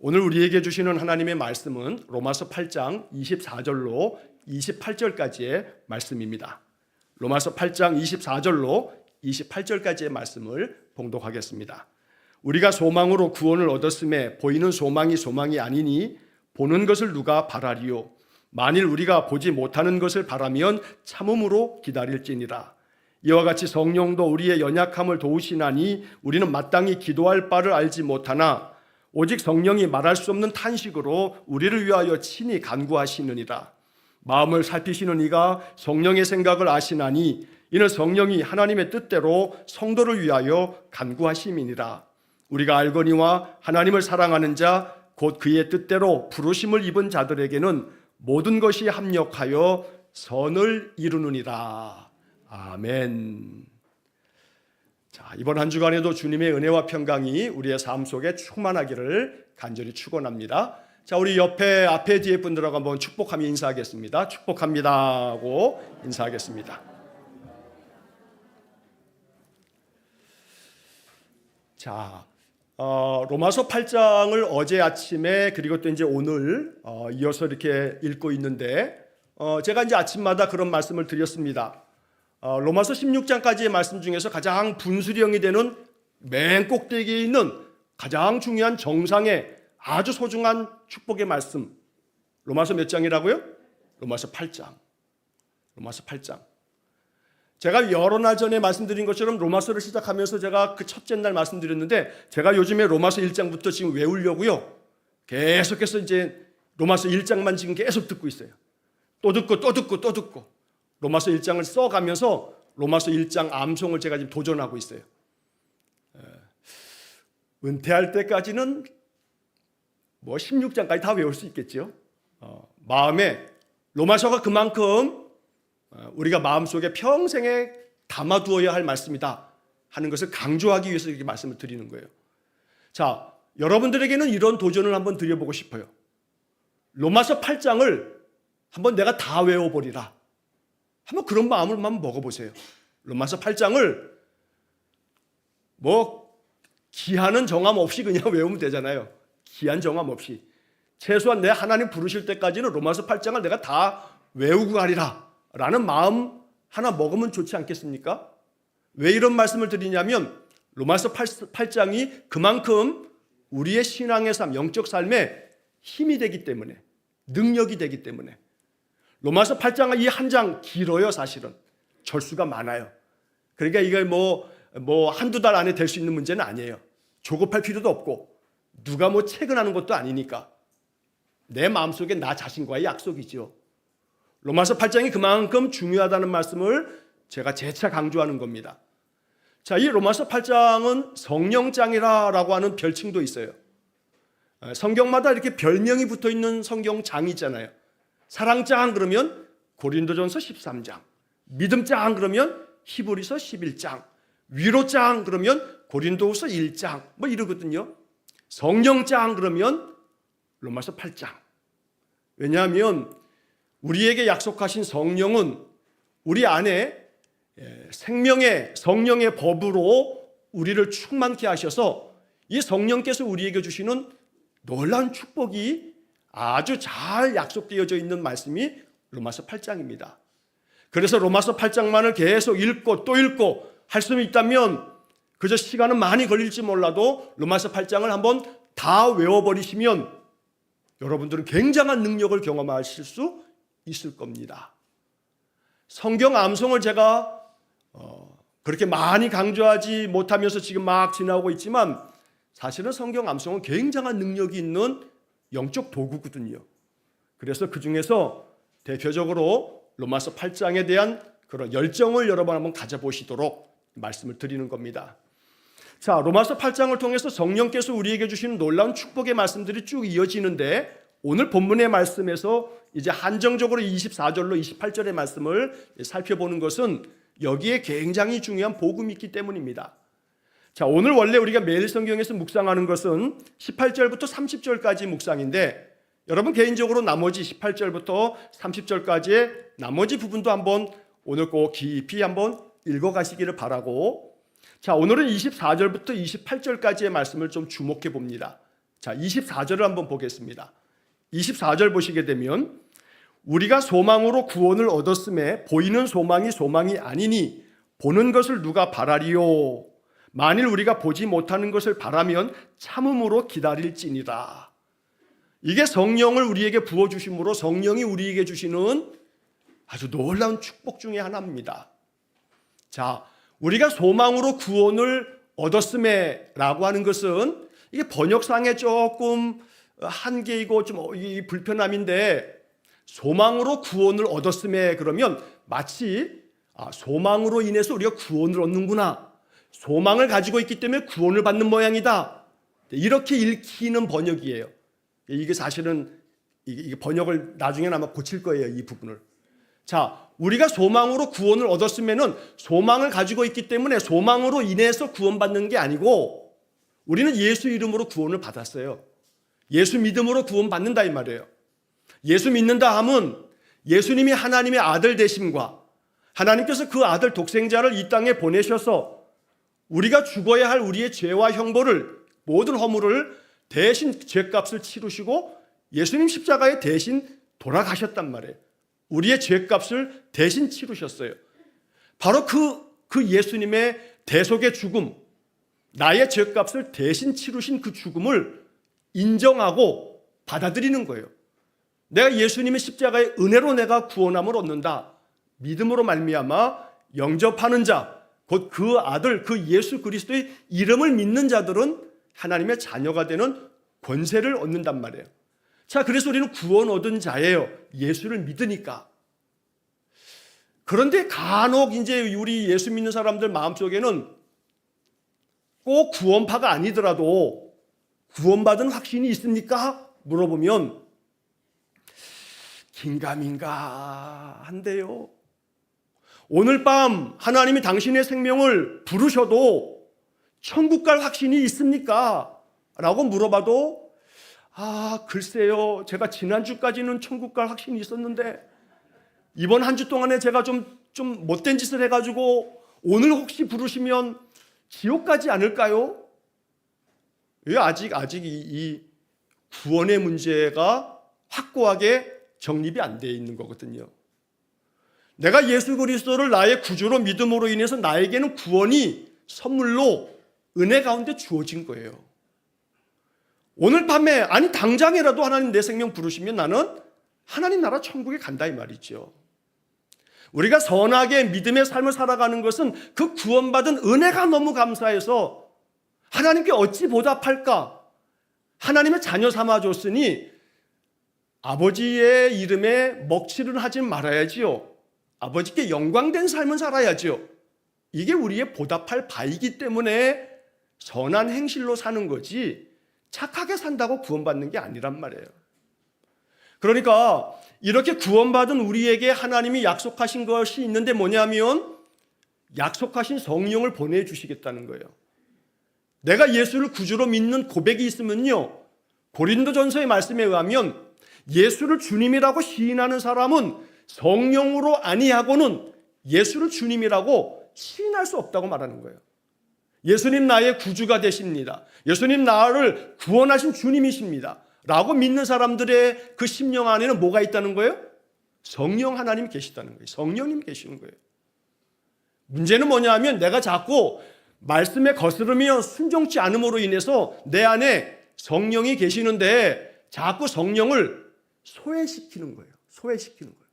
오늘 우리에게 주시는 하나님의 말씀은 로마서 8장 24절로 28절까지의 말씀입니다. 로마서 8장 24절로 28절까지의 말씀을 봉독하겠습니다. 우리가 소망으로 구원을 얻었음에 보이는 소망이 소망이 아니니 보는 것을 누가 바라리요. 만일 우리가 보지 못하는 것을 바라면 참음으로 기다릴지니라. 이와 같이 성령도 우리의 연약함을 도우시나니 우리는 마땅히 기도할 바를 알지 못하나 오직 성령이 말할 수 없는 탄식으로 우리를 위하여 친히 간구하시느니라. 마음을 살피시는 이가 성령의 생각을 아시나니 이는 성령이 하나님의 뜻대로 성도를 위하여 간구하심이니라. 우리가 알거니와 하나님을 사랑하는 자 곧 그의 뜻대로 부르심을 입은 자들에게는 모든 것이 합력하여 선을 이루느니라. 아멘. 자, 이번 한 주간에도 주님의 은혜와 평강이 우리의 삶 속에 충만하기를 간절히 축원합니다. 자, 우리 앞에 뒤에 분들하고 한번 축복하며 인사하겠습니다. 축복합니다 하고 인사하겠습니다. 자, 로마서 8장을 어제 아침에 그리고 또 이제 오늘 이어서 이렇게 읽고 있는데 제가 이제 아침마다 그런 말씀을 드렸습니다. 로마서 16장까지의 말씀 중에서 가장 분수령이 되는 맨 꼭대기에 있는 가장 중요한 정상의 아주 소중한 축복의 말씀. 로마서 몇 장이라고요? 로마서 8장. 로마서 8장. 제가 여러 날 전에 말씀드린 것처럼 로마서를 시작하면서 제가 그 첫째 날 말씀드렸는데 제가 요즘에 로마서 1장부터 지금 외우려고요. 계속해서 이제 로마서 1장만 지금 계속 듣고 있어요. 또 듣고 또 듣고 또 듣고. 로마서 1장을 써가면서 로마서 1장 암송을 제가 지금 도전하고 있어요. 은퇴할 때까지는 뭐 16장까지 다 외울 수 있겠죠. 마음에 로마서가 그만큼 우리가 마음속에 평생에 담아두어야 할 말씀이다 하는 것을 강조하기 위해서 이렇게 말씀을 드리는 거예요. 자, 여러분들에게는 이런 도전을 한번 드려보고 싶어요. 로마서 8장을 한번 내가 다 외워버리라. 한번 그런 마음을 한번 먹어보세요. 로마서 8장을 뭐 기한은 정함 없이 그냥 외우면 되잖아요. 기한 정함 없이. 최소한 내 하나님 부르실 때까지는 로마서 8장을 내가 다 외우고 가리라 라는 마음 하나 먹으면 좋지 않겠습니까? 왜 이런 말씀을 드리냐면 로마서 8장이 그만큼 우리의 신앙의 삶, 영적 삶에 힘이 되기 때문에, 능력이 되기 때문에. 로마서 8장은 이 한 장 길어요. 사실은 절수가 많아요. 그러니까 이게 뭐 한두 달 안에 될 수 있는 문제는 아니에요. 조급할 필요도 없고 누가 뭐 체근하는 것도 아니니까 내 마음속에 나 자신과의 약속이죠. 로마서 8장이 그만큼 중요하다는 말씀을 제가 재차 강조하는 겁니다. 자, 이 로마서 8장은 성령장이라고 하는 별칭도 있어요. 성경마다 이렇게 별명이 붙어있는 성경장이 있잖아요. 사랑장 그러면 고린도전서 13장, 믿음장 그러면 히브리서 11장, 위로장 그러면 고린도후서 1장 뭐 이러거든요. 성령장 그러면 로마서 8장. 왜냐하면 우리에게 약속하신 성령은 우리 안에 생명의 성령의 법으로 우리를 충만케 하셔서 이 성령께서 우리에게 주시는 놀라운 축복이 아주 잘 약속되어져 있는 말씀이 로마서 8장입니다. 그래서 로마서 8장만을 계속 읽고 또 읽고 할 수는 있다면 그저 시간은 많이 걸릴지 몰라도 로마서 8장을 한번 다 외워버리시면 여러분들은 굉장한 능력을 경험하실 수 있을 겁니다. 성경 암송을 제가 그렇게 많이 강조하지 못하면서 지금 막 지나오고 있지만 사실은 성경 암송은 굉장한 능력이 있는 영적 도구거든요. 그래서 그 중에서 대표적으로 로마서 8장에 대한 그런 열정을 여러분 한번 가져보시도록 말씀을 드리는 겁니다. 자, 로마서 8장을 통해서 성령께서 우리에게 주시는 놀라운 축복의 말씀들이 쭉 이어지는데 오늘 본문의 말씀에서 이제 한정적으로 24절로 28절의 말씀을 살펴보는 것은 여기에 굉장히 중요한 복음이 있기 때문입니다. 자, 오늘 원래 우리가 매일 성경에서 묵상하는 것은 18절부터 30절까지 묵상인데 여러분 개인적으로 나머지 18절부터 30절까지의 나머지 부분도 한번 오늘 꼭 깊이 한번 읽어가시기를 바라고 자, 오늘은 24절부터 28절까지의 말씀을 좀 주목해 봅니다. 자, 24절을 한번 보겠습니다. 24절 보시게 되면 우리가 소망으로 구원을 얻었음에 보이는 소망이 소망이 아니니 보는 것을 누가 바라리요. 만일 우리가 보지 못하는 것을 바라면 참음으로 기다릴지니라. 이게 성령을 우리에게 부어주심으로 성령이 우리에게 주시는 아주 놀라운 축복 중에 하나입니다. 자, 우리가 소망으로 구원을 얻었음에 라고 하는 것은 이게 번역상에 조금 한계이고 좀 불편함인데, 소망으로 구원을 얻었음에 그러면 마치 소망으로 인해서 우리가 구원을 얻는구나, 소망을 가지고 있기 때문에 구원을 받는 모양이다, 이렇게 읽히는 번역이에요. 이게 사실은 이게 번역을 나중에는 아마 고칠 거예요, 이 부분을. 자, 우리가 소망으로 구원을 얻었으면은 소망을 가지고 있기 때문에 소망으로 인해서 구원받는 게 아니고 우리는 예수 이름으로 구원을 받았어요. 예수 믿음으로 구원받는다 이 말이에요. 예수 믿는다 함은 예수님이 하나님의 아들 되심과 하나님께서 그 아들 독생자를 이 땅에 보내셔서 우리가 죽어야 할 우리의 죄와 형벌을, 모든 허물을 대신 죄값을 치르시고 예수님 십자가에 대신 돌아가셨단 말이에요. 우리의 죄값을 대신 치르셨어요. 바로 그 예수님의 대속의 죽음, 나의 죄값을 대신 치르신 그 죽음을 인정하고 받아들이는 거예요. 내가 예수님의 십자가의 은혜로 내가 구원함을 얻는다. 믿음으로 말미암아 영접하는 자, 곧 그 아들, 그 예수 그리스도의 이름을 믿는 자들은 하나님의 자녀가 되는 권세를 얻는단 말이에요. 자, 그래서 우리는 구원 얻은 자예요. 예수를 믿으니까. 그런데 간혹 이제 우리 예수 믿는 사람들 마음속에는 꼭 구원파가 아니더라도 구원받은 확신이 있습니까? 물어보면 긴가민가 한데요. 오늘 밤 하나님이 당신의 생명을 부르셔도 천국 갈 확신이 있습니까? 라고 물어봐도 글쎄요, 제가 지난주까지는 천국 갈 확신이 있었는데 이번 한 주 동안에 제가 좀 못된 짓을 해가지고 오늘 혹시 부르시면 지옥 가지 않을까요? 왜 아직 이 구원의 문제가 확고하게 정립이 안 되어 있는 거거든요. 내가 예수 그리스도를 나의 구주로 믿음으로 인해서 나에게는 구원이 선물로 은혜 가운데 주어진 거예요. 오늘 밤에, 아니 당장이라도 하나님 내 생명 부르시면 나는 하나님 나라 천국에 간다 이 말이죠. 우리가 선하게 믿음의 삶을 살아가는 것은 그 구원받은 은혜가 너무 감사해서 하나님께 어찌 보답할까? 하나님의 자녀 삼아줬으니 아버지의 이름에 먹칠을 하지 말아야지요. 아버지께 영광된 삶을 살아야지요. 이게 우리의 보답할 바이기 때문에 선한 행실로 사는 거지 착하게 산다고 구원받는 게 아니란 말이에요. 그러니까 이렇게 구원받은 우리에게 하나님이 약속하신 것이 있는데 뭐냐면 약속하신 성령을 보내주시겠다는 거예요. 내가 예수를 구주로 믿는 고백이 있으면요, 고린도전서의 말씀에 의하면 예수를 주님이라고 시인하는 사람은 성령으로 아니하고는 예수를 주님이라고 시인할 수 없다고 말하는 거예요. 예수님 나의 구주가 되십니다. 예수님 나를 구원하신 주님이십니다. 라고 믿는 사람들의 그 심령 안에는 뭐가 있다는 거예요? 성령 하나님이 계시다는 거예요. 성령님 계시는 거예요. 문제는 뭐냐 하면 내가 자꾸 말씀에 거스르며 순종치 않음으로 인해서 내 안에 성령이 계시는데 자꾸 성령을 소외시키는 거예요. 소외시키는 거예요.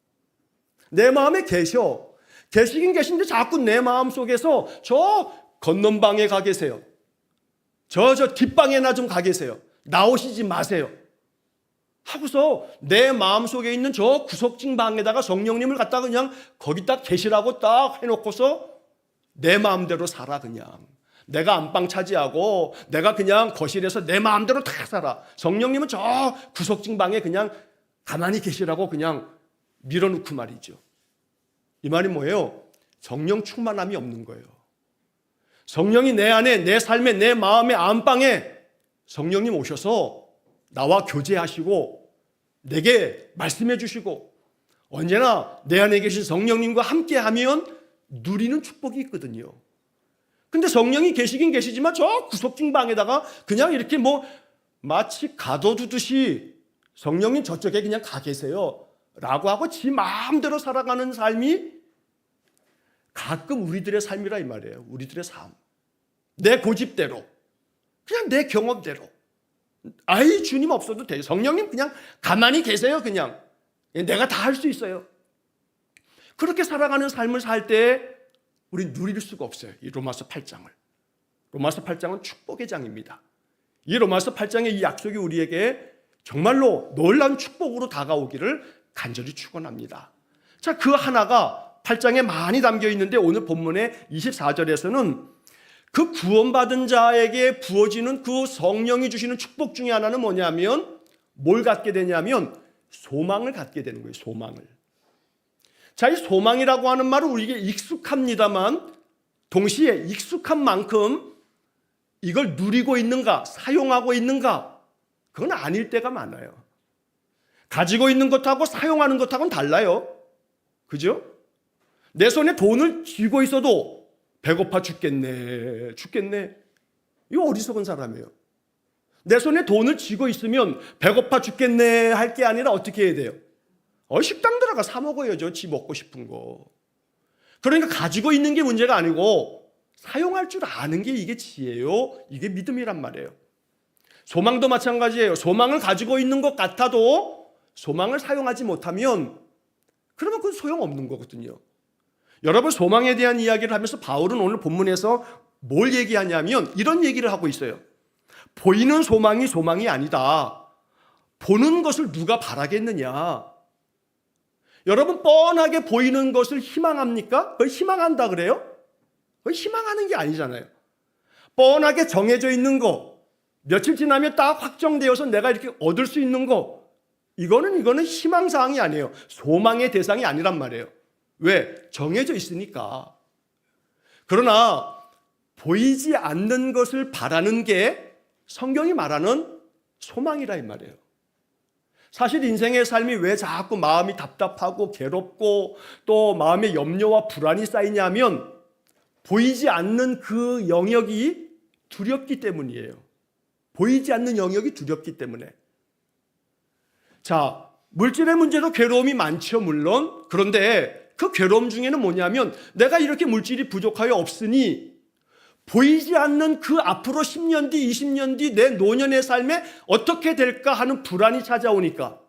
내 마음에 계시긴 계신데 자꾸 내 마음 속에서 저 건넌방에 가 계세요. 저 뒷방에나 좀 가 계세요. 나오시지 마세요. 하고서 내 마음속에 있는 저 구석진 방에다가 성령님을 갖다 그냥 거기다 계시라고 딱 해놓고서 내 마음대로 살아. 그냥 내가 안방 차지하고 내가 그냥 거실에서 내 마음대로 다 살아. 성령님은 저 구석진 방에 그냥 가만히 계시라고 그냥 밀어놓고 말이죠. 이 말이 뭐예요? 성령 충만함이 없는 거예요. 성령이 내 안에, 내 삶에, 내 마음의 안방에 성령님 오셔서 나와 교제하시고 내게 말씀해 주시고 언제나 내 안에 계신 성령님과 함께하면 누리는 축복이 있거든요. 근데 성령이 계시긴 계시지만 저 구석진 방에다가 그냥 이렇게 마치 가둬두듯이 성령님 저쪽에 그냥 가 계세요 라고 하고 지 마음대로 살아가는 삶이 가끔 우리들의 삶이라 이 말이에요. 우리들의 삶. 내 고집대로, 그냥 내 경험대로. 아이, 주님 없어도 돼요. 성령님 그냥 가만히 계세요. 그냥 내가 다 할 수 있어요. 그렇게 살아가는 삶을 살 때 우리 누릴 수가 없어요. 이 로마서 8장을. 로마서 8장은 축복의 장입니다. 이 로마서 8장의 이 약속이 우리에게 정말로 놀라운 축복으로 다가오기를 간절히 축원합니다. 자, 그 하나가 8장에 많이 담겨 있는데 오늘 본문의 24절에서는 그 구원받은 자에게 부어지는 그 성령이 주시는 축복 중에 하나는 뭐냐면 뭘 갖게 되냐면 소망을 갖게 되는 거예요. 소망을. 자, 이 소망이라고 하는 말은 우리에게 익숙합니다만 동시에 익숙한 만큼 이걸 누리고 있는가, 사용하고 있는가, 그건 아닐 때가 많아요. 가지고 있는 것하고 사용하는 것하고는 달라요. 그죠? 내 손에 돈을 쥐고 있어도 배고파 죽겠네. 이거 어리석은 사람이에요. 내 손에 돈을 쥐고 있으면 배고파 죽겠네 할 게 아니라 어떻게 해야 돼요? 식당 들어가 사 먹어야죠. 지 먹고 싶은 거. 그러니까 가지고 있는 게 문제가 아니고 사용할 줄 아는 게 이게 지혜요. 이게 믿음이란 말이에요. 소망도 마찬가지예요. 소망을 가지고 있는 것 같아도 소망을 사용하지 못하면 그러면 그건 소용없는 거거든요. 여러분, 소망에 대한 이야기를 하면서 바울은 오늘 본문에서 뭘 얘기하냐면 이런 얘기를 하고 있어요. 보이는 소망이 소망이 아니다. 보는 것을 누가 바라겠느냐. 여러분, 뻔하게 보이는 것을 희망합니까? 그걸 희망한다 그래요? 그걸 희망하는 게 아니잖아요. 뻔하게 정해져 있는 거, 며칠 지나면 딱 확정되어서 내가 이렇게 얻을 수 있는 거, 이거는 희망사항이 아니에요. 소망의 대상이 아니란 말이에요. 왜? 정해져 있으니까. 그러나 보이지 않는 것을 바라는 게 성경이 말하는 소망이라 이 말이에요. 사실 인생의 삶이 왜 자꾸 마음이 답답하고 괴롭고 또 마음에 염려와 불안이 쌓이냐면 보이지 않는 그 영역이 두렵기 때문이에요. 보이지 않는 영역이 두렵기 때문에. 자, 물질의 문제도 괴로움이 많죠, 물론. 그런데 그 괴로움 중에는 뭐냐면 내가 이렇게 물질이 부족하여 없으니 보이지 않는 그 앞으로 10년 뒤, 20년 뒤 내 노년의 삶에 어떻게 될까 하는 불안이 찾아오니까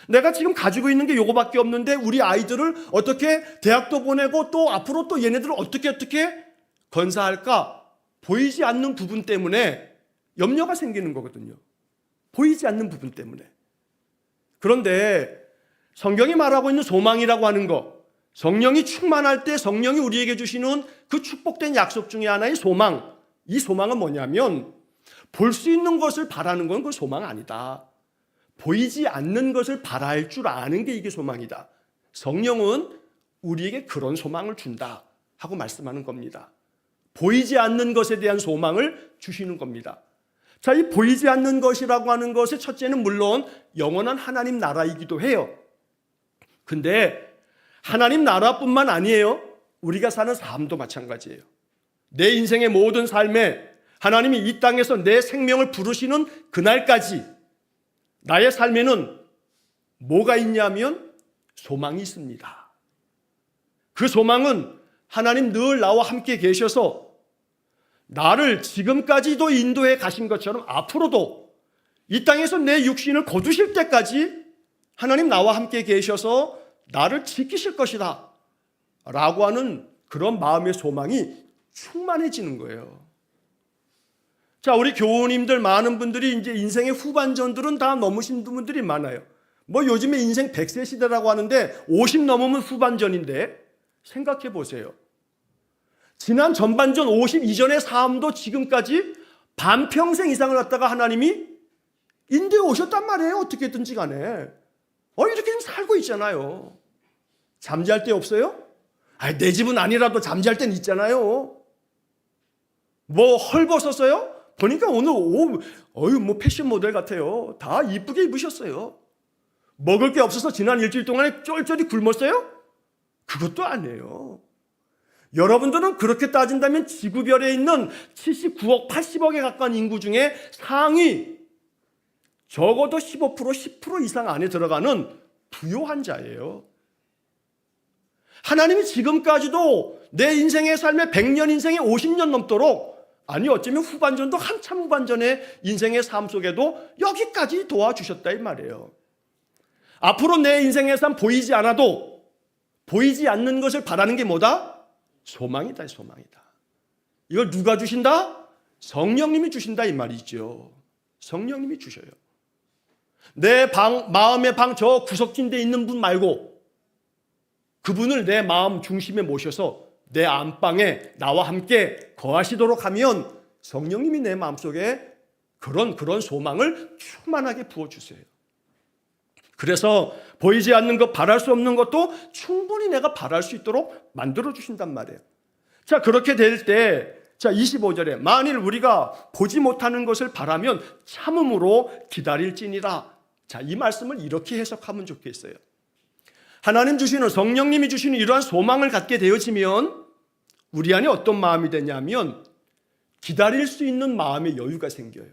내가 지금 가지고 있는 게 요거밖에 없는데 우리 아이들을 어떻게 대학도 보내고 또 앞으로 또 얘네들을 어떻게 건사할까? 보이지 않는 부분 때문에 염려가 생기는 거거든요. 보이지 않는 부분 때문에. 그런데 성경이 말하고 있는 소망이라고 하는 거, 성령이 충만할 때 성령이 우리에게 주시는 그 축복된 약속 중에 하나의 소망, 이 소망은 뭐냐면 볼 수 있는 것을 바라는 건 그 소망 아니다. 보이지 않는 것을 바랄 줄 아는 게 이게 소망이다. 성령은 우리에게 그런 소망을 준다 하고 말씀하는 겁니다. 보이지 않는 것에 대한 소망을 주시는 겁니다. 자, 이 보이지 않는 것이라고 하는 것의 첫째는 물론 영원한 하나님 나라이기도 해요. 근데 하나님 나라뿐만 아니에요. 우리가 사는 삶도 마찬가지예요. 내 인생의 모든 삶에 하나님이 이 땅에서 내 생명을 부르시는 그날까지 나의 삶에는 뭐가 있냐면 소망이 있습니다. 그 소망은 하나님 늘 나와 함께 계셔서 나를 지금까지도 인도해 가신 것처럼 앞으로도 이 땅에서 내 육신을 거두실 때까지 하나님 나와 함께 계셔서 나를 지키실 것이다 라고 하는 그런 마음의 소망이 충만해지는 거예요. 자, 우리 교우님들 많은 분들이 이제 인생의 후반전들은 다 넘으신 분들이 많아요. 뭐 요즘에 인생 100세 시대라고 하는데 50 넘으면 후반전인데 생각해 보세요. 지난 전반전 50 이전의 삶도 지금까지 반평생 이상을 갖다가 하나님이 인도해 오셨단 말이에요. 어떻게든지 간에. 이렇게 좀 살고 있잖아요. 잠잘 때 없어요? 내 집은 아니라도 잠잘 땐 있잖아요. 뭐 헐벗었어요? 보니까 오늘 뭐 패션 모델 같아요. 다 이쁘게 입으셨어요. 먹을 게 없어서 지난 일주일 동안에 쫄쫄이 굶었어요? 그것도 아니에요. 여러분들은 그렇게 따진다면 지구별에 있는 79억, 80억에 가까운 인구 중에 상위 적어도 15%, 10% 이상 안에 들어가는 부요한 자예요. 하나님이 지금까지도 내 인생의 삶에 100년 인생에 50년 넘도록, 아니 어쩌면 후반전도 한참 후반전의 인생의 삶 속에도 여기까지 도와주셨다 이 말이에요. 앞으로 내 인생의 삶 보이지 않아도 보이지 않는 것을 바라는 게 뭐다? 소망이다, 소망이다. 이걸 누가 주신다? 성령님이 주신다 이 말이죠. 성령님이 주셔요. 내 마음의 방 저 구석진 데 있는 분 말고 그분을 내 마음 중심에 모셔서 내 안방에 나와 함께 거하시도록 하면 성령님이 내 마음속에 그런 소망을 충만하게 부어주세요. 그래서 보이지 않는 것, 바랄 수 없는 것도 충분히 내가 바랄 수 있도록 만들어주신단 말이에요. 자, 그렇게 될 때, 자, 25절에 만일 우리가 보지 못하는 것을 바라면 참음으로 기다릴지니라. 자, 이 말씀을 이렇게 해석하면 좋겠어요. 하나님 주시는, 성령님이 주시는 이러한 소망을 갖게 되어지면 우리 안에 어떤 마음이 되냐면 기다릴 수 있는 마음의 여유가 생겨요.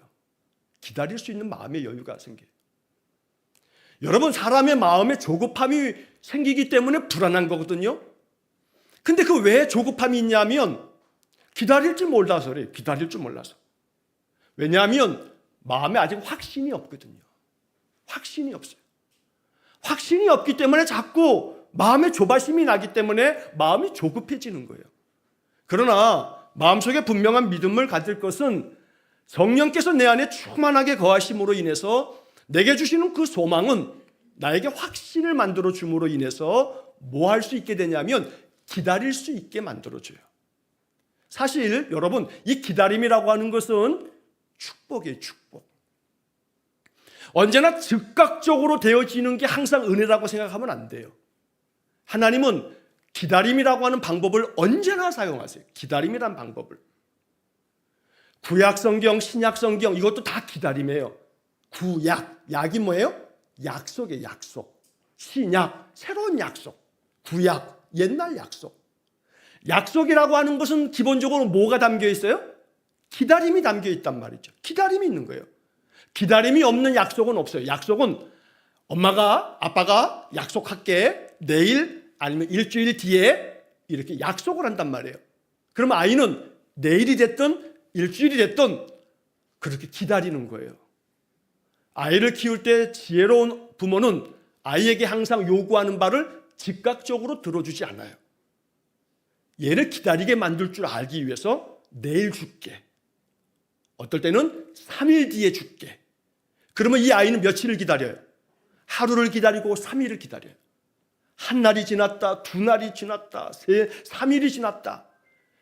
기다릴 수 있는 마음의 여유가 생겨요. 여러분, 사람의 마음에 조급함이 생기기 때문에 불안한 거거든요. 근데 그 왜 조급함이 있냐면 기다릴 줄 몰라서 그래요. 기다릴 줄 몰라서. 왜냐하면 마음에 아직 확신이 없거든요. 확신이 없어요. 확신이 없기 때문에 자꾸 마음에 조바심이 나기 때문에 마음이 조급해지는 거예요. 그러나 마음속에 분명한 믿음을 가질 것은 성령께서 내 안에 충만하게 거하심으로 인해서 내게 주시는 그 소망은 나에게 확신을 만들어 줌으로 인해서 뭐 할 수 있게 되냐면 기다릴 수 있게 만들어줘요. 사실 여러분, 이 기다림이라고 하는 것은 축복이에요. 축복. 언제나 즉각적으로 되어지는 게 항상 은혜라고 생각하면 안 돼요. 하나님은 기다림이라고 하는 방법을 언제나 사용하세요. 기다림이라는 방법을. 구약성경, 신약성경 이것도 다 기다림이에요. 구약, 약이 뭐예요? 약속이에요. 약속. 신약, 새로운 약속. 구약, 옛날 약속. 약속이라고 하는 것은 기본적으로 뭐가 담겨 있어요? 기다림이 담겨 있단 말이죠. 기다림이 있는 거예요. 기다림이 없는 약속은 없어요. 약속은 엄마가, 아빠가 약속할게, 내일 아니면 일주일 뒤에 이렇게 약속을 한단 말이에요. 그러면 아이는 내일이 됐든 일주일이 됐든 그렇게 기다리는 거예요. 아이를 키울 때 지혜로운 부모는 아이에게 항상 요구하는 바를 즉각적으로 들어주지 않아요. 얘를 기다리게 만들 줄 알기 위해서 내일 줄게. 어떨 때는 3일 뒤에 줄게. 그러면 이 아이는 며칠을 기다려요? 하루를 기다리고 3일을 기다려요. 한 날이 지났다, 두 날이 지났다, 3일이 지났다.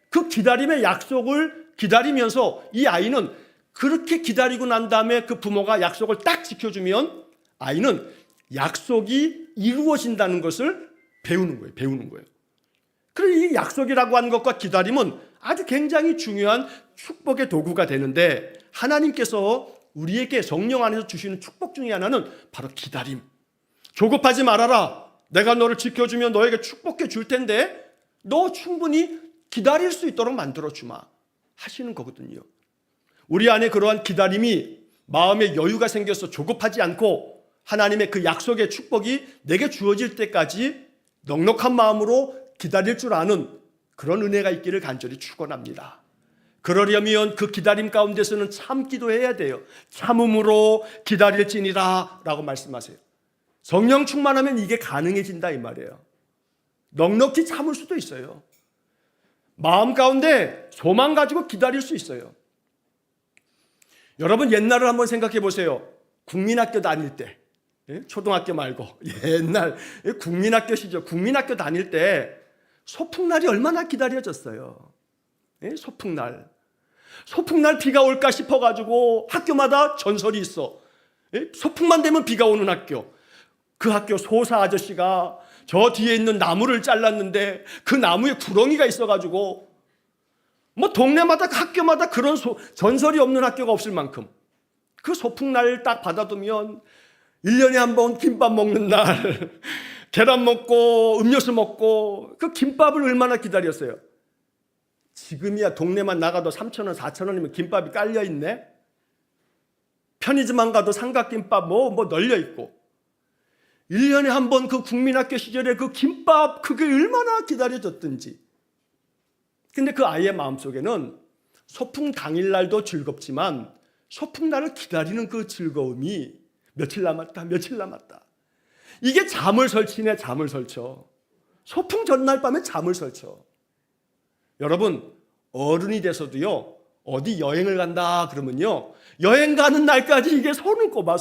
그 기다림의 약속을 기다리면서 이 아이는 그렇게 기다리고 난 다음에 그 부모가 약속을 딱 지켜주면 아이는 약속이 이루어진다는 것을 배우는 거예요. 배우는 거예요. 그래서 이 약속이라고 하는 것과 기다림은 아주 굉장히 중요한 축복의 도구가 되는데 하나님께서 우리에게 성령 안에서 주시는 축복 중에 하나는 바로 기다림. 조급하지 말아라. 내가 너를 지켜주면 너에게 축복해 줄 텐데 너 충분히 기다릴 수 있도록 만들어주마 하시는 거거든요. 우리 안에 그러한 기다림이 마음에 여유가 생겨서 조급하지 않고 하나님의 그 약속의 축복이 내게 주어질 때까지 넉넉한 마음으로 기다릴 줄 아는 그런 은혜가 있기를 간절히 축원합니다. 그러려면 그 기다림 가운데서는 참기도 해야 돼요. 참음으로 기다릴지니라 라고 말씀하세요. 성령 충만하면 이게 가능해진다 이 말이에요. 넉넉히 참을 수도 있어요. 마음 가운데 소망 가지고 기다릴 수 있어요. 여러분 옛날을 한번 생각해 보세요. 국민학교 다닐 때, 초등학교 말고 옛날 국민학교 시절, 국민학교 다닐 때 소풍날이 얼마나 기다려졌어요. 소풍날. 소풍날 비가 올까 싶어가지고 학교마다 전설이 있어. 소풍만 되면 비가 오는 학교. 그 학교 소사 아저씨가 저 뒤에 있는 나무를 잘랐는데 그 나무에 구렁이가 있어가지고 뭐 동네마다 학교마다 그런 전설이 없는 학교가 없을 만큼 그 소풍날 딱 받아두면 1년에 한 번 김밥 먹는 날 계란 먹고 음료수 먹고 그 김밥을 얼마나 기다렸어요. 지금이야 동네만 나가도 3,000원 4,000원이면 김밥이 깔려있네. 편의점만 가도 삼각김밥 뭐 널려 있고 1년에 한 번 그 국민학교 시절에 그 김밥 그게 얼마나 기다려졌던지. 근데 그 아이의 마음속에는 소풍 당일날도 즐겁지만 소풍날을 기다리는 그 즐거움이 며칠 남았다 며칠 남았다. 이게 잠을 설치네 잠을 설쳐. 소풍 전날 밤에 잠을 설쳐. 여러분 어른이 돼서도요 어디 여행을 간다 그러면요 여행 가는 날까지 이게 손을 꼽아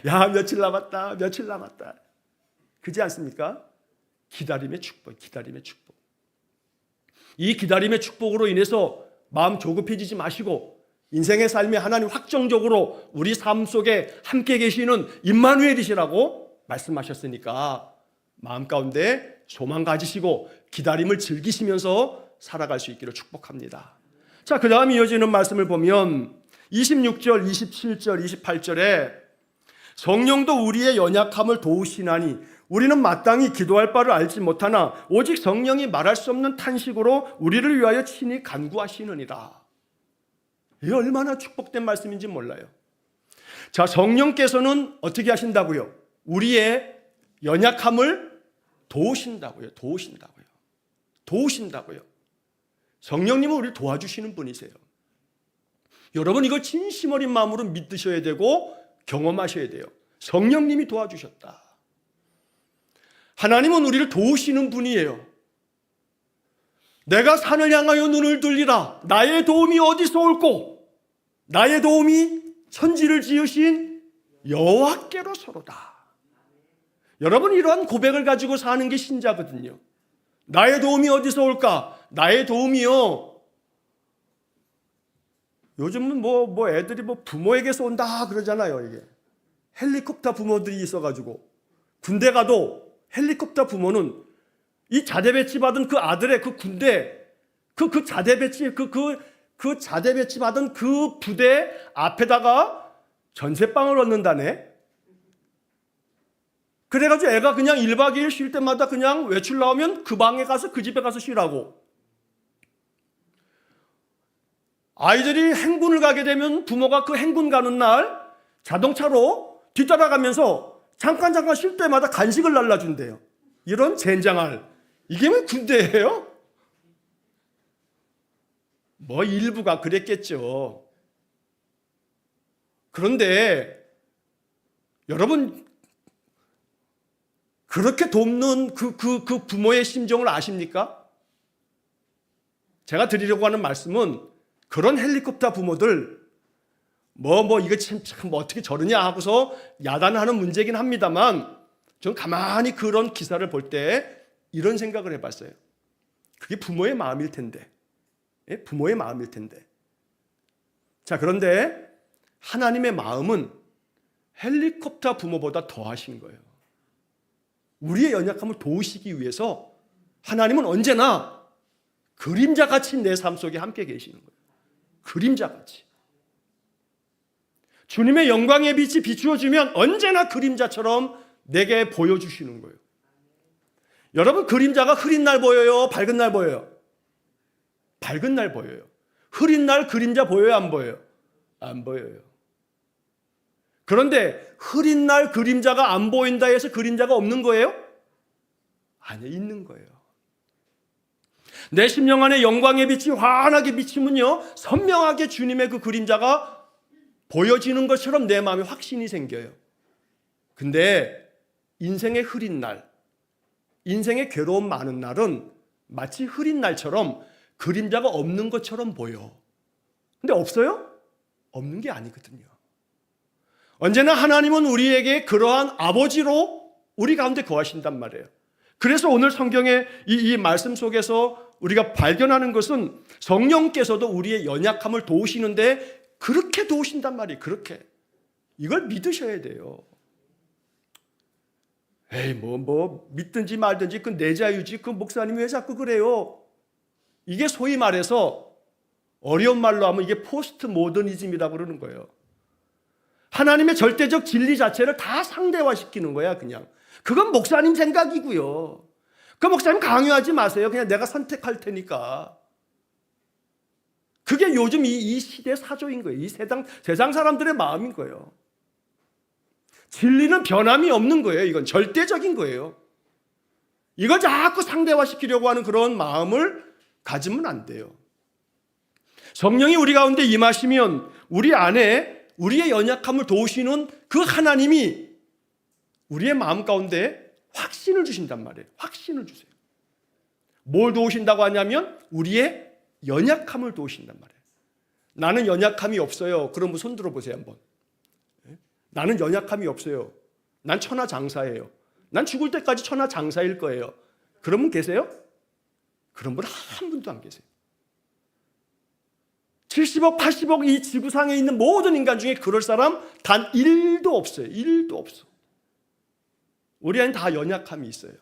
야 며칠 남았다 며칠 남았다. 그렇지 않습니까? 기다림의 축복. 이 기다림의 축복으로 인해서 마음 조급해지지 마시고 인생의 삶에 하나님 확정적으로 우리 삶 속에 함께 계시는 임마누엘이시라고 말씀하셨으니까 마음 가운데 소망 가지시고 기다림을 즐기시면서 살아갈 수 있기를 축복합니다. 자, 그 다음 이어지는 말씀을 보면 26절, 27절, 28절에 성령도 우리의 연약함을 도우시나니 우리는 마땅히 기도할 바를 알지 못하나 오직 성령이 말할 수 없는 탄식으로 우리를 위하여 친히 간구하시느니라. 이게 얼마나 축복된 말씀인지 몰라요. 자, 성령께서는 어떻게 하신다고요? 우리의 연약함을 도우신다고요. 성령님은 우리를 도와주시는 분이세요. 여러분 이걸 진심 어린 마음으로 믿으셔야 되고 경험하셔야 돼요. 성령님이 도와주셨다. 하나님은 우리를 도우시는 분이에요. 내가 산을 향하여 눈을 들리라. 나의 도움이 어디서 올꼬? 나의 도움이 천지를 지으신 여호와께로서로다. 여러분 이러한 고백을 가지고 사는 게 신자거든요. 나의 도움이 어디서 올까? 나의 도움이요. 요즘은 뭐 애들이 부모에게서 온다 그러잖아요. 이게 헬리콥터 부모들이 있어가지고 군대 가도 헬리콥터 부모는 이 자대 배치 받은 그 아들의 그 군대 그 자대 배치 그 자대 배치 받은 그 부대 앞에다가 전세방을 얻는다네. 그래가지고 애가 그냥 1박 2일 쉴 때마다 그냥 외출 나오면 그 방에 가서 그 집에 가서 쉬라고. 아이들이 행군을 가게 되면 부모가 그 행군 가는 날 자동차로 뒤따라가면서 잠깐 쉴 때마다 간식을 날라준대요. 이런 젠장할. 이게 왜 군대예요? 뭐 일부가 그랬겠죠. 그런데 여러분 그렇게 돕는 그 부모의 심정을 아십니까? 제가 드리려고 하는 말씀은 그런 헬리콥터 부모들 이거 참 어떻게 저러냐 하고서 야단하는 문제긴 합니다만 전 가만히 그런 기사를 볼 때 이런 생각을 해봤어요. 그게 부모의 마음일 텐데. 예? 부모의 마음일 텐데. 자, 그런데 하나님의 마음은 헬리콥터 부모보다 더하신 거예요. 우리의 연약함을 도우시기 위해서 하나님은 언제나 그림자같이 내 삶 속에 함께 계시는 거예요. 그림자같이. 주님의 영광의 빛이 비추어주면 언제나 그림자처럼 내게 보여주시는 거예요. 여러분 그림자가 흐린 날 보여요? 밝은 날 보여요? 밝은 날 보여요. 흐린 날 그림자 보여요? 안 보여요? 안 보여요. 그런데 흐린 날 그림자가 안 보인다 해서 그림자가 없는 거예요? 아니, 있는 거예요. 내 심령 안에 영광의 빛이 환하게 비치면요 선명하게 주님의 그 그림자가 보여지는 것처럼 내 마음에 확신이 생겨요. 근데 인생의 흐린 날, 인생의 괴로움 많은 날은 마치 흐린 날처럼 그림자가 없는 것처럼 보여. 근데 없어요? 없는 게 아니거든요. 언제나 하나님은 우리에게 그러한 아버지로 우리 가운데 거하신단 말이에요. 그래서 오늘 성경의 이 말씀 속에서 우리가 발견하는 것은 성령께서도 우리의 연약함을 도우시는데 그렇게 도우신단 말이에요. 그렇게. 이걸 믿으셔야 돼요. 에이 믿든지 말든지 그 내 자유지 그 목사님이 왜 자꾸 그래요? 이게 소위 말해서 어려운 말로 하면 이게 포스트 모더니즘이라고 그러는 거예요. 하나님의 절대적 진리 자체를 다 상대화시키는 거야 그냥. 그건 목사님 생각이고요. 그 목사님 강요하지 마세요. 그냥 내가 선택할 테니까. 그게 요즘 이 시대 사조인 거예요. 이 세상 사람들의 마음인 거예요. 진리는 변함이 없는 거예요. 이건 절대적인 거예요. 이걸 자꾸 상대화시키려고 하는 그런 마음을 가지면 안 돼요. 성령이 우리 가운데 임하시면 우리 안에 우리의 연약함을 도우시는 그 하나님이 우리의 마음 가운데 확신을 주신단 말이에요. 확신을 주세요. 뭘 도우신다고 하냐면 우리의 연약함을 도우신단 말이에요. 나는 연약함이 없어요. 그러면 손 들어보세요 한번. 나는 연약함이 없어요. 난 천하장사예요. 난 죽을 때까지 천하장사일 거예요. 그런 분 계세요? 그런 분 한 분도 안 계세요. 70억, 80억 이 지구상에 있는 모든 인간 중에 그럴 사람 단 1도 없어요. 1도 없어. 우리 안에 다 연약함이 있어요.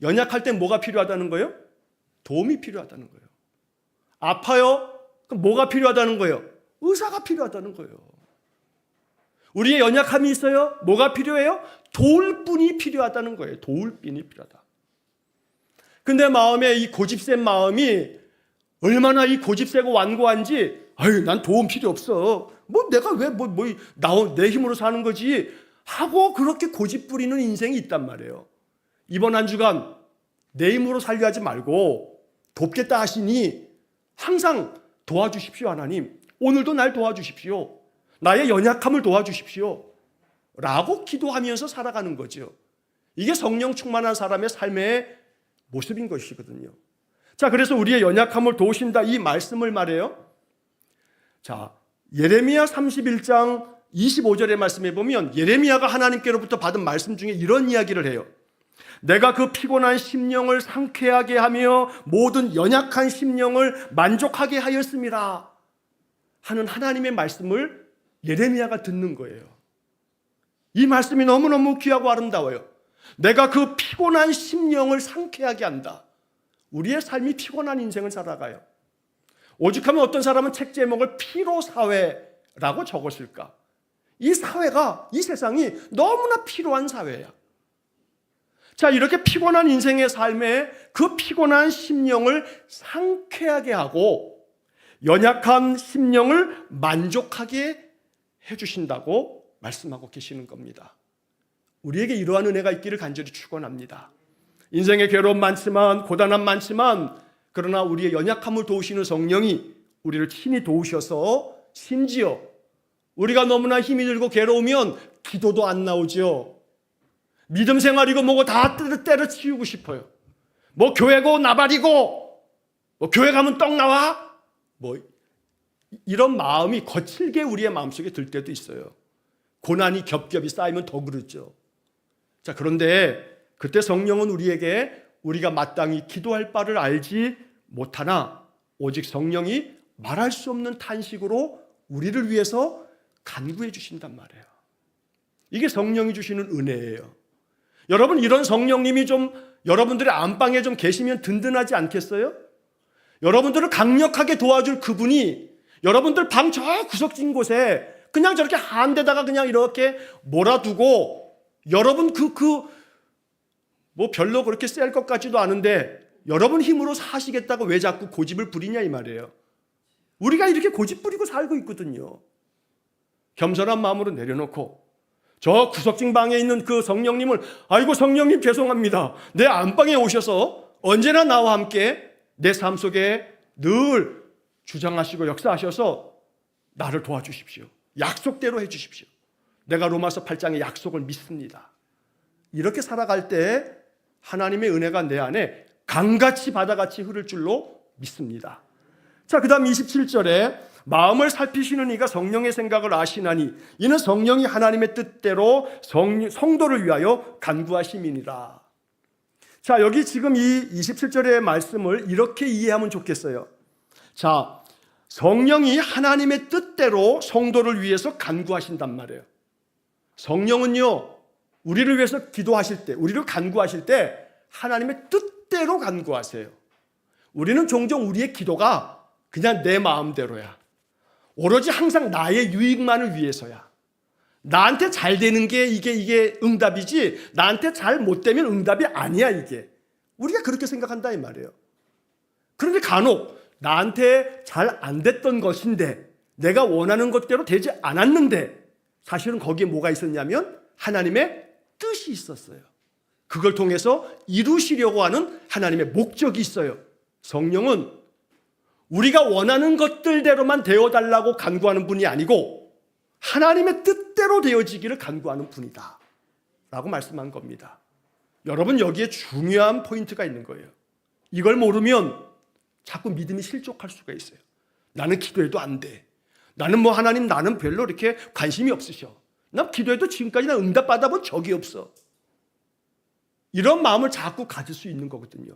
연약할 땐 뭐가 필요하다는 거예요? 도움이 필요하다는 거예요. 아파요? 그럼 뭐가 필요하다는 거예요? 의사가 필요하다는 거예요. 우리의 연약함이 있어요? 뭐가 필요해요? 도울 분이 필요하다는 거예요. 도울 분이 필요하다. 근데 마음에 이 고집센 마음이 얼마나 이 고집세고 완고한지, 아유, 난 도움 필요 없어. 내가 왜 내 힘으로 사는 거지? 하고 그렇게 고집 부리는 인생이 있단 말이에요. 이번 한 주간 내 힘으로 살려 하지 말고 돕겠다 하시니 항상 도와주십시오, 하나님. 오늘도 날 도와주십시오. 나의 연약함을 도와주십시오. 라고 기도하면서 살아가는 거죠. 이게 성령 충만한 사람의 삶의 모습인 것이거든요. 자, 그래서 우리의 연약함을 도우신다 이 말씀을 말해요. 자, 예레미야 31장 25절의 말씀에 보면 예레미야가 하나님께로부터 받은 말씀 중에 이런 이야기를 해요. 내가 그 피곤한 심령을 상쾌하게 하며 모든 연약한 심령을 만족하게 하였습니다 하는 하나님의 말씀을 예레미야가 듣는 거예요. 이 말씀이 너무너무 귀하고 아름다워요. 내가 그 피곤한 심령을 상쾌하게 한다. 우리의 삶이 피곤한 인생을 살아가요. 오죽하면 어떤 사람은 책 제목을 피로사회라고 적었을까? 이 사회가, 이 세상이 너무나 피로한 사회야. 자, 이렇게 피곤한 인생의 삶에 그 피곤한 심령을 상쾌하게 하고 연약한 심령을 만족하게 해주신다고 말씀하고 계시는 겁니다. 우리에게 이러한 은혜가 있기를 간절히 축원합니다. 인생의 괴로움 많지만, 고단함 많지만, 그러나 우리의 연약함을 도우시는 성령이 우리를 친히 도우셔서 심지어 우리가 너무나 힘이 들고 괴로우면 기도도 안 나오죠. 믿음 생활이고 뭐고 다 때려치우고 싶어요. 뭐 교회고 나발이고 뭐 교회 가면 떡 나와? 뭐 이런 마음이 거칠게 우리의 마음속에 들 때도 있어요. 고난이 겹겹이 쌓이면 더 그렇죠. 자, 그런데 그때 성령은 우리에게 우리가 마땅히 기도할 바를 알지 못하나 오직 성령이 말할 수 없는 탄식으로 우리를 위해서 간구해 주신단 말이에요. 이게 성령이 주시는 은혜예요. 여러분, 이런 성령님이 좀 여러분들의 안방에 좀 계시면 든든하지 않겠어요? 여러분들을 강력하게 도와줄 그분이 여러분들 방 저 구석진 곳에 그냥 저렇게 한 데다가 그냥 이렇게 몰아두고 여러분 뭐 별로 그렇게 셀 것 같지도 않은데 여러분 힘으로 사시겠다고 왜 자꾸 고집을 부리냐 이 말이에요. 우리가 이렇게 고집 부리고 살고 있거든요. 겸손한 마음으로 내려놓고 저 구석진 방에 있는 그 성령님을 아이고 성령님 죄송합니다. 내 안방에 오셔서 언제나 나와 함께 내 삶 속에 늘 주장하시고 역사하셔서 나를 도와주십시오. 약속대로 해주십시오. 내가 로마서 8장의 약속을 믿습니다. 이렇게 살아갈 때 하나님의 은혜가 내 안에 강같이 바다같이 흐를 줄로 믿습니다. 자, 그 다음 27절에 마음을 살피시는 이가 성령의 생각을 아시나니 이는 성령이 하나님의 뜻대로 성도를 위하여 간구하심이니라. 자, 여기 지금 이 27절의 말씀을 이렇게 이해하면 좋겠어요. 자, 성령이 하나님의 뜻대로 성도를 위해서 간구하신단 말이에요. 성령은요, 우리를 위해서 기도하실 때, 우리를 간구하실 때 하나님의 뜻대로 간구하세요. 우리는 종종 우리의 기도가 그냥 내 마음대로야. 오로지 항상 나의 유익만을 위해서야. 나한테 잘 되는 게 이게 응답이지 나한테 잘 못 되면 응답이 아니야 이게. 우리가 그렇게 생각한다 이 말이에요. 그런데 간혹 나한테 잘 안 됐던 것인데, 내가 원하는 것대로 되지 않았는데, 사실은 거기에 뭐가 있었냐면 하나님의 뜻이 있었어요. 그걸 통해서 이루시려고 하는 하나님의 목적이 있어요. 성령은 우리가 원하는 것들대로만 되어달라고 간구하는 분이 아니고 하나님의 뜻대로 되어지기를 간구하는 분이다 라고 말씀한 겁니다. 여러분, 여기에 중요한 포인트가 있는 거예요. 이걸 모르면 자꾸 믿음이 실족할 수가 있어요. 나는 기도해도 안 돼. 나는 하나님, 나는 별로 이렇게 관심이 없으셔. 난 기도해도 지금까지 난 응답 받아본 적이 없어. 이런 마음을 자꾸 가질 수 있는 거거든요.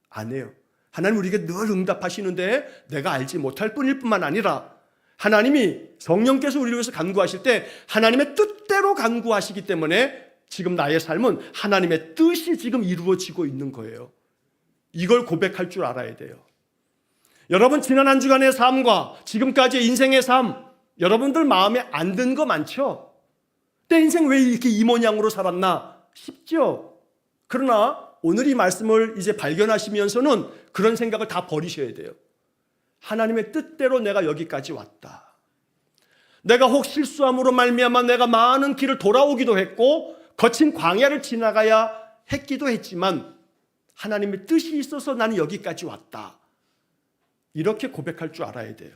안 해요. 하나님 우리에게 늘 응답하시는데 내가 알지 못할 뿐일 뿐만 아니라 하나님이 성령께서 우리를 위해서 간구하실 때 하나님의 뜻대로 간구하시기 때문에 지금 나의 삶은 하나님의 뜻이 지금 이루어지고 있는 거예요. 이걸 고백할 줄 알아야 돼요. 여러분, 지난 한 주간의 삶과 지금까지의 인생의 삶, 여러분들 마음에 안 든 거 많죠? 내 인생 왜 이렇게 이 모양으로 살았나 싶죠? 그러나 오늘 이 말씀을 이제 발견하시면서는 그런 생각을 다 버리셔야 돼요. 하나님의 뜻대로 내가 여기까지 왔다. 내가 혹 실수함으로 말미암아 내가 많은 길을 돌아오기도 했고 거친 광야를 지나가야 했기도 했지만 하나님의 뜻이 있어서 나는 여기까지 왔다. 이렇게 고백할 줄 알아야 돼요.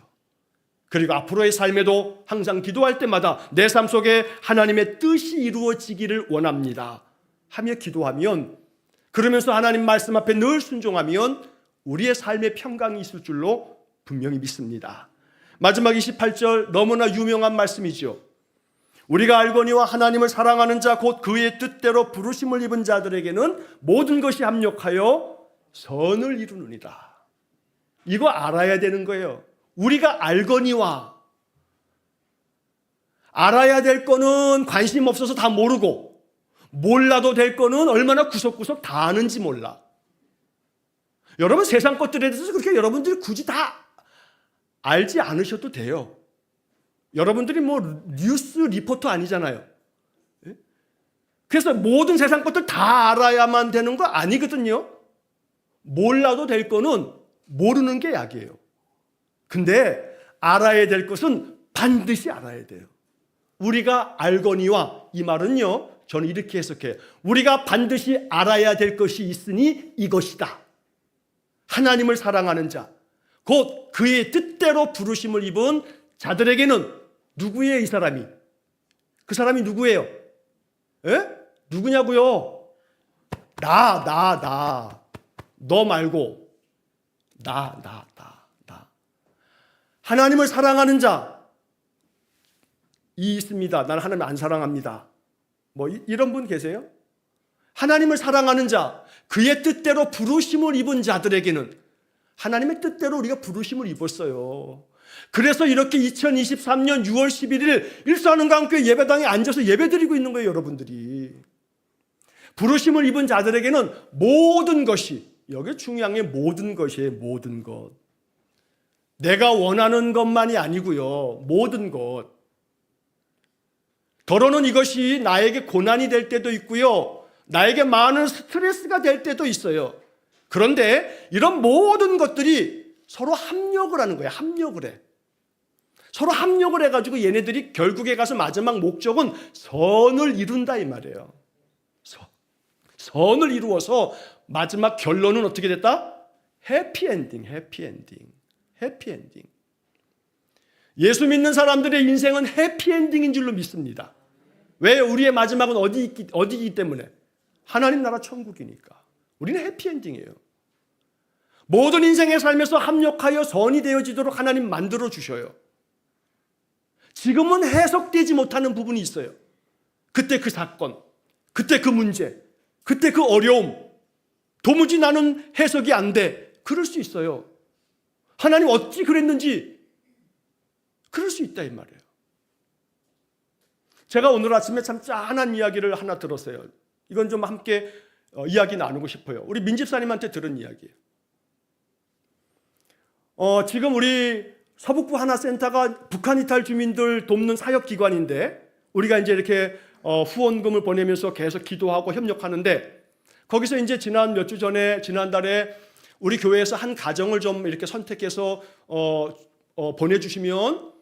그리고 앞으로의 삶에도 항상 기도할 때마다 내 삶 속에 하나님의 뜻이 이루어지기를 원합니다 하며 기도하면, 그러면서 하나님 말씀 앞에 늘 순종하면 우리의 삶에 평강이 있을 줄로 분명히 믿습니다. 마지막 28절 너무나 유명한 말씀이죠. 우리가 알거니와 하나님을 사랑하는 자 곧 그의 뜻대로 부르심을 입은 자들에게는 모든 것이 합력하여 선을 이루느니라. 이거 알아야 되는 거예요. 우리가 알거니와, 알아야 될 거는 관심 없어서 다 모르고, 몰라도 될 거는 얼마나 구석구석 다 아는지 몰라. 여러분, 세상 것들에 대해서 그렇게 여러분들이 굳이 다 알지 않으셔도 돼요. 여러분들이 뉴스 리포터 아니잖아요. 그래서 모든 세상 것들 다 알아야만 되는 거 아니거든요. 몰라도 될 거는 모르는 게 약이에요. 근데 알아야 될 것은 반드시 알아야 돼요. 우리가 알거니와, 이 말은요, 저는 이렇게 해석해요. 우리가 반드시 알아야 될 것이 있으니 이것이다. 하나님을 사랑하는 자, 곧 그의 뜻대로 부르심을 입은 자들에게는, 누구예요 이 사람이? 그 사람이 누구예요? 에? 누구냐고요? 너 말고 나. 하나님을 사랑하는 자 이 있습니다. 나는 하나님 안 사랑합니다. 이런 분 계세요? 하나님을 사랑하는 자, 그의 뜻대로 부르심을 입은 자들에게는, 하나님의 뜻대로 우리가 부르심을 입었어요. 그래서 이렇게 2023년 6월 11일 일산흥강교회 예배당에 앉아서 예배드리고 있는 거예요. 여러분들이 부르심을 입은 자들에게는 모든 것이, 여기 중요한 게 모든 것이에요. 모든 것. 내가 원하는 것만이 아니고요, 모든 것. 더러는 이것이 나에게 고난이 될 때도 있고요, 나에게 많은 스트레스가 될 때도 있어요. 그런데 이런 모든 것들이 서로 합력을 하는 거예요. 합력을 해. 서로 합력을 해가지고 얘네들이 결국에 가서 마지막 목적은 선을 이룬다 이 말이에요. 선을 이루어서 마지막 결론은 어떻게 됐다? 해피엔딩. 예수 믿는 사람들의 인생은 해피엔딩인 줄로 믿습니다. 왜? 우리의 마지막은 어디이기 때문에? 하나님 나라 천국이니까. 우리는 해피엔딩이에요. 모든 인생의 삶에서 합력하여 선이 되어지도록 하나님 만들어 주셔요. 지금은 해석되지 못하는 부분이 있어요. 그때 그 사건, 그때 그 문제, 그때 그 어려움, 도무지 나는 해석이 안 돼. 그럴 수 있어요. 하나님 어찌 그랬는지 그럴 수 있다 이 말이에요. 제가 오늘 아침에 참 짠한 이야기를 하나 들었어요. 이건 좀 함께 이야기 나누고 싶어요. 우리 민집사님한테 들은 이야기예요. 지금 우리 서북부 하나센터가 북한 이탈 주민들 돕는 사역기관인데, 우리가 이제 이렇게 후원금을 보내면서 계속 기도하고 협력하는데, 거기서 이제 지난 몇 주 전에, 지난달에 우리 교회에서 한 가정을 좀 이렇게 선택해서 보내주시면,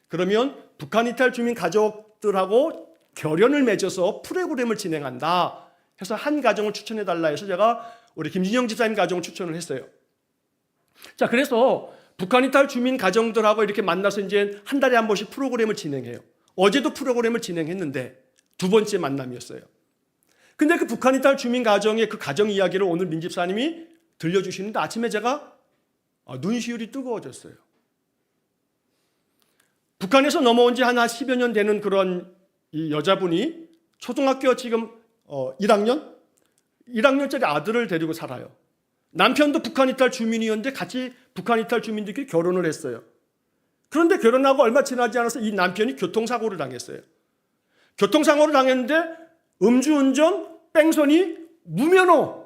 그러면 북한 이탈 주민 가족들하고 결연을 맺어서 프로그램을 진행한다 해서 한 가정을 추천해 달라 해서 제가 우리 김진영 집사님 가정을 추천을 했어요. 자, 그래서 북한 이탈 주민 가정들하고 이렇게 만나서 이제 한 달에 한 번씩 프로그램을 진행해요. 어제도 프로그램을 진행했는데 두 번째 만남이었어요. 근데 그 북한 이탈 주민 가정의 그 가정 이야기를 오늘 민 집사님이 들려주시는데 아침에 제가 눈시울이 뜨거워졌어요. 북한에서 넘어온 지 한 10여 년 되는 그런 이 여자분이 초등학교 지금 1학년짜리 아들을 데리고 살아요. 남편도 북한 이탈 주민이었는데 같이 북한 이탈 주민들끼리 결혼을 했어요. 그런데 결혼하고 얼마 지나지 않아서 이 남편이 교통사고를 당했어요. 교통사고를 당했는데 음주운전, 뺑소니, 무면허.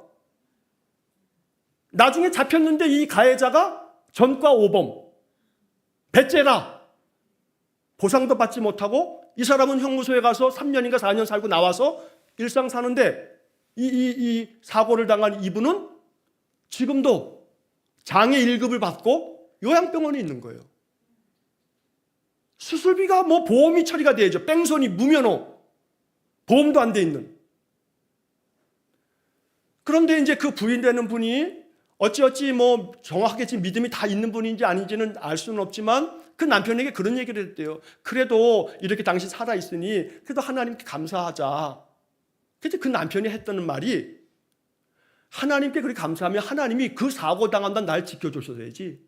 나중에 잡혔는데 이 가해자가 전과 5범, 배째라. 보상도 받지 못하고 이 사람은 형무소에 가서 3년인가 4년 살고 나와서 일상 사는데 이 사고를 당한 이분은 지금도 장애 1급을 받고 요양병원에 있는 거예요. 수술비가 뭐 보험이 처리가 돼야죠. 뺑소니, 무면허, 보험도 안 돼 있는. 그런데 이제 그 부인되는 분이 어찌어찌 뭐 정확하게 지금 믿음이 다 있는 분인지 아닌지는 알 수는 없지만 그 남편에게 그런 얘기를 했대요. 그래도 이렇게 당신 살아있으니 그래도 하나님께 감사하자. 그때 그 남편이 했던 말이 하나님께 그렇게 감사하면 하나님이 그 사고 당한다 날 지켜주셔야지.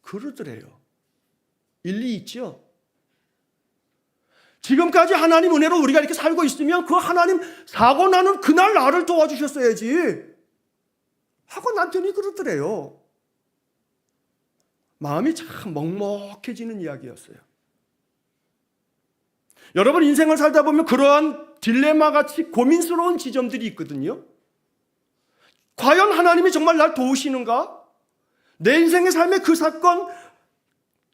그러더래요. 일리 있죠? 지금까지 하나님 은혜로 우리가 이렇게 살고 있으면 그 하나님 사고 나는 그날 나를 도와주셨어야지 하고 남편이 그러더래요. 마음이 참 먹먹해지는 이야기였어요. 여러분, 인생을 살다 보면 그러한 딜레마같이 고민스러운 지점들이 있거든요. 과연 하나님이 정말 날 도우시는가? 내 인생의 삶의 그 사건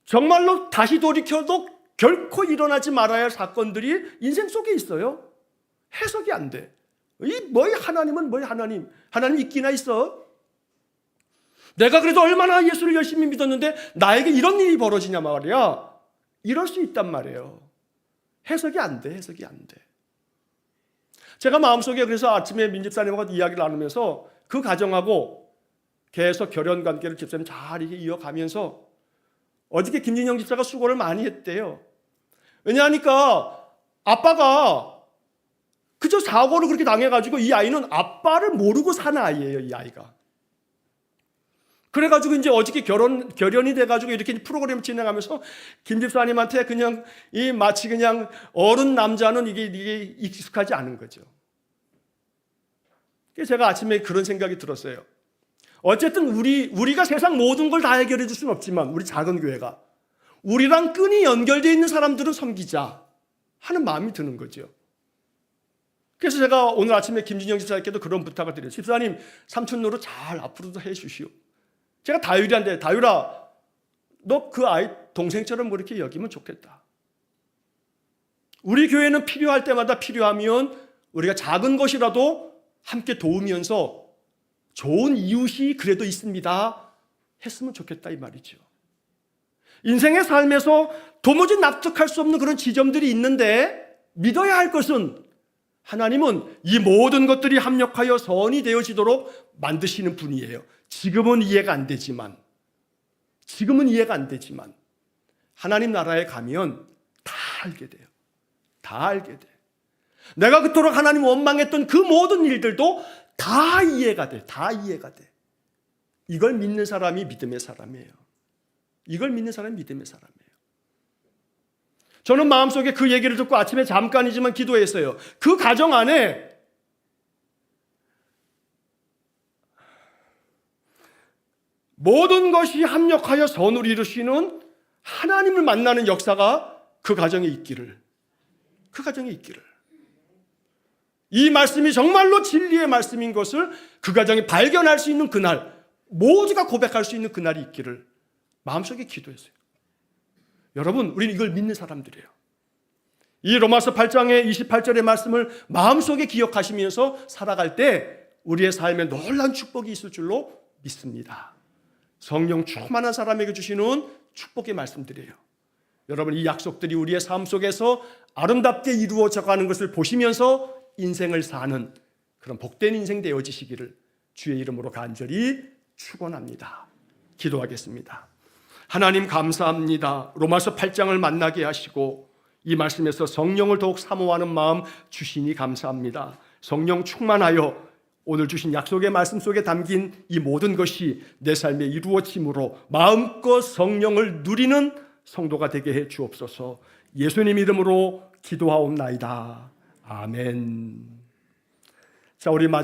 정말로 다시 돌이켜도 결코 일어나지 말아야 할 사건들이 인생 속에 있어요. 해석이 안 돼. 하나님은 뭐야 하나님? 하나님 있기나 있어? 내가 그래도 얼마나 예수를 열심히 믿었는데 나에게 이런 일이 벌어지냐 말이야. 이럴 수 있단 말이에요. 해석이 안 돼. 해석이 안 돼. 제가 마음속에 그래서 아침에 민 집사님하고 이야기를 나누면서 그 가정하고 계속 결연 관계를 집사님 잘 이어가면서 어저께 김진영 집사가 수고를 많이 했대요. 왜냐하니까 아빠가 그저 사고를 그렇게 당해가지고 이 아이는 아빠를 모르고 사는 아이예요. 이 아이가. 그래가지고 이제 어저께 결연이 돼가지고 이렇게 프로그램 진행하면서 김 집사님한테 그냥 마치 그냥 어른 남자는 이게 익숙하지 않은 거죠. 그래서 제가 아침에 그런 생각이 들었어요. 어쨌든 우리가 세상 모든 걸 다 해결해 줄 수는 없지만 우리 작은 교회가 우리랑 끈이 연결되어 있는 사람들은 섬기자 하는 마음이 드는 거죠. 그래서 제가 오늘 아침에 김진영 집사님께도 그런 부탁을 드려요. 집사님 삼촌 노릇 잘 앞으로도 해 주시오. 제가 다율이한테 다율아 너 그 아이 동생처럼 그렇게 여기면 좋겠다. 우리 교회는 필요할 때마다 필요하면 우리가 작은 것이라도 함께 도우면서 좋은 이웃이 그래도 있습니다 했으면 좋겠다 이 말이죠. 인생의 삶에서 도무지 납득할 수 없는 그런 지점들이 있는데 믿어야 할 것은 하나님은 이 모든 것들이 합력하여 선이 되어지도록 만드시는 분이에요. 지금은 이해가 안 되지만 하나님 나라에 가면 다 알게 돼요. 다 알게 돼. 내가 그토록 하나님 원망했던 그 모든 일들도 다 이해가 돼. 다 이해가 돼. 이걸 믿는 사람이 믿음의 사람이에요. 이걸 믿는 사람이 믿음의 사람이에요. 저는 마음속에 그 얘기를 듣고 아침에 잠깐이지만 기도했어요. 그 가정 안에 모든 것이 합력하여 선을 이루시는 하나님을 만나는 역사가 그 가정에 있기를. 그 가정에 있기를. 이 말씀이 정말로 진리의 말씀인 것을 그 가정이 발견할 수 있는 그날, 모두가 고백할 수 있는 그날이 있기를 마음속에 기도했어요. 여러분, 우리는 이걸 믿는 사람들이에요. 이 로마서 8장의 28절의 말씀을 마음속에 기억하시면서 살아갈 때 우리의 삶에 놀라운 축복이 있을 줄로 믿습니다. 성령 충만한 사람에게 주시는 축복의 말씀드려요. 여러분, 이 약속들이 우리의 삶 속에서 아름답게 이루어져 가는 것을 보시면서 인생을 사는 그런 복된 인생 되어지시기를 주의 이름으로 간절히 축원합니다. 기도하겠습니다. 하나님 감사합니다. 로마서 8장을 만나게 하시고 이 말씀에서 성령을 더욱 사모하는 마음 주시니 감사합니다. 성령 충만하여 오늘 주신 약속의 말씀 속에 담긴 이 모든 것이 내 삶에 이루어짐으로 마음껏 성령을 누리는 성도가 되게 해 주옵소서. 예수님 이름으로 기도하옵나이다. 아멘. 자, 우리